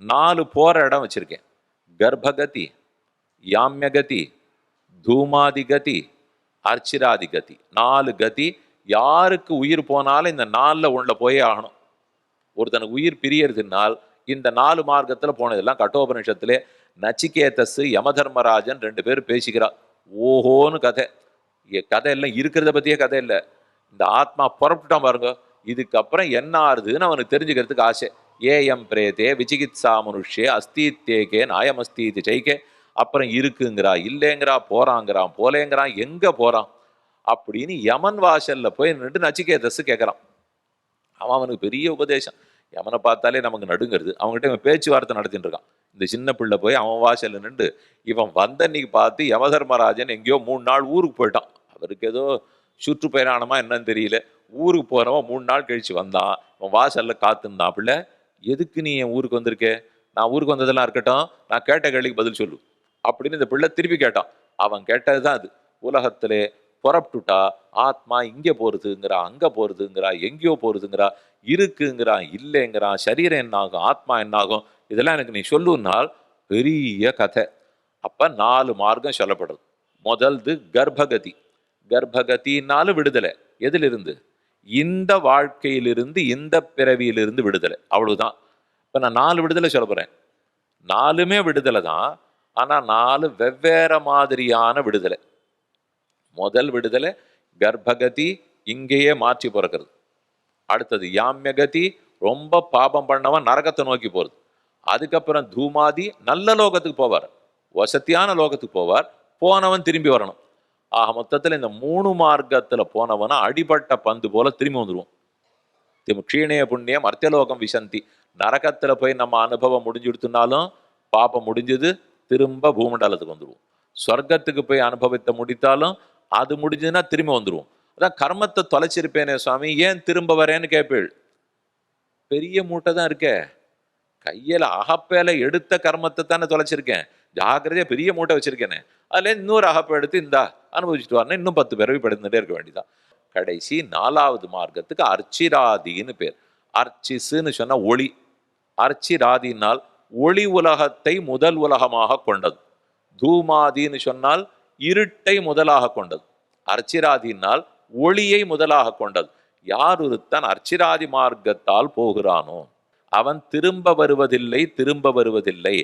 4 போற இடம் வச்சிருக்கேன். கர்ப்பகதி, யாமியகதி, தூமாதிகதி, அர்ச்சிராதிகதி. 4 கதி. யாருக்கு உயிர் போனாலும் இந்த 4ல ஒண்ணுல போயே ஆகணும். ஒருத்தனுக்கு உயிர் பிரியறதுனால் இந்த 4 மார்க்கத்துல போனதெல்லாம் கட்டோபனிஷத்திலே நச்சிகேதஸ் யமதர்மராஜன் 2 பேரும் பேசிக்கிறா. ஓஹோன்னு கதை. கதை எல்லாம் இருக்கிறத பத்தியே கதை இல்லை. இந்த ஆத்மா புறப்பட்டுட்டான் பாருங்க, இதுக்கப்புறம் என்ன ஆறுதுன்னு அவனுக்கு தெரிஞ்சுக்கிறதுக்கு ஆசை. ஏஎம் பிரேதே விசிகித்சா மனுஷே அஸ்தித்தேகே நாயமஸ்தீதி ஜெய்கே. அப்புறம் இருக்குங்கிறா, இல்லைங்கிறா, போறாங்கிறான், போலேங்கிறான், எங்க போறான் அப்படின்னு யமன் வாசல்ல போய் நின்று நச்சிகேதஸ் கேட்கறான். அவனுக்கு பெரிய உபதேசம். யமனை பார்த்தாலே நமக்கு நடுங்கிறது. அவங்ககிட்ட இவன் பேச்சுவார்த்தை நடத்திட்டு இருக்கான். இந்த சின்ன பிள்ளை போய் அவன் வாசல்ல நின்று இவன் வந்த அன்னைக்கு பார்த்து யமதர்மராஜன் எங்கேயோ 3 நாள் ஊருக்கு போயிட்டான். அவருக்கு ஏதோ சுற்றுப்பயணமா என்னன்னு தெரியல. ஊருக்கு போறவன் 3 நாள் கழிச்சு வந்தான். அவன் வாசல்ல காத்துந்தான். பிள்ளை, எதுக்கு நீ என் ஊருக்கு வந்திருக்கே? நான் ஊருக்கு வந்ததெல்லாம் இருக்கட்டும், நான் கேட்ட கேள்விக்கு பதில் சொல்லு அப்படின்னு இந்த பிள்ளை திருப்பி கேட்டான். அவன் கேட்டதுதான் அது. உலகத்திலே புறப்பட்டுட்டா ஆத்மா இங்கே போறதுங்கிறா, அங்க போறதுங்கிறா, எங்கேயோ போறதுங்கிறா, இருக்குங்கிறான், இல்லைங்கிறான், சரீரம் என்னாகும், ஆத்மா என்னாகும், இதெல்லாம் எனக்கு நீ சொல்லுனால் பெரிய கதை. அப்ப 4 மார்க்கம் சொல்லப்படுறது. முதல்து கர்ப்பகதி. கர்ப்பகத்தினாலும் விடுதலை. எதிலிருந்து? இந்த வாழ்க்கையிலிருந்து, இந்த பிறவியிலிருந்து விடுதலை. அவ்வளவுதான். இப்ப நான் 4 விடுதலை சொல்ல போறேன். 4மே விடுதலை தான். ஆனா 4 வெவ்வேறு மாதிரியான விடுதலை. முதல் விடுதலை கர்ப்பகதி, இங்கேயே மாற்றி பிறக்கிறது. அடுத்தது யாமியகதி, ரொம்ப பாபம் பண்ணவன் நரகத்தை நோக்கி போறது. அதுக்கப்புறம் தூமாதி, நல்ல லோகத்துக்கு போவார், வசதியான லோகத்துக்கு போவார், போனவன் திரும்பி வரணும். ஆக மொத்தத்தில் இந்த 3 மார்க்கத்துல போனவனா அடிபட்ட பந்து போல திரும்பி வந்துடுவோம். க்ஷீணய புண்ணியம் அர்த்தியலோகம் விசந்தி. நரகத்துல போய் நம்ம அனுபவம் முடிஞ்சுடுத்துனாலும் பாப்பம் முடிஞ்சது, திரும்ப பூமண்டலத்துக்கு வந்துடுவோம். சொர்க்கத்துக்கு போய் அனுபவத்தை முடித்தாலும் அது முடிஞ்சதுன்னா திரும்ப வந்துடுவோம். அதான் கர்மத்தை தொலைச்சிருப்பேனே சுவாமி, ஏன் திரும்ப வரேன்னு கேட்பேள். பெரிய மூட்டை தான் இருக்கே, கையில அகப்பேல எடுத்த கர்மத்தை தானே தொலைச்சிருக்கேன். ஜாக்கிரதையா பெரிய மூட்டை வச்சிருக்கேனே, அதுல இன்னொரு அகப்பை எடுத்து இந்தா அனுபவிச்சுட்டு வரணும். இன்னும் 10 பிறவி படுத்துட்டே இருக்க வேண்டியதான். கடைசி 4வது மார்க்கத்துக்கு அர்ச்சிராதின்னு பேர். அர்ச்சிஸ்ன்னு சொன்னா ஒளி. அர்ச்சிராதினால் ஒளி உலகத்தை முதல் உலகமாக கொண்டது. தூமாதின்னு சொன்னால் இருட்டை முதலாக கொண்டது. அர்ச்சிராதினால் ஒளியை முதலாக கொண்டது. யார் ஒருத்தன் அர்ச்சிராதி மார்க்கத்தால் போகிறானோ அவன் திரும்ப வருவதில்லை, திரும்ப வருவதில்லை.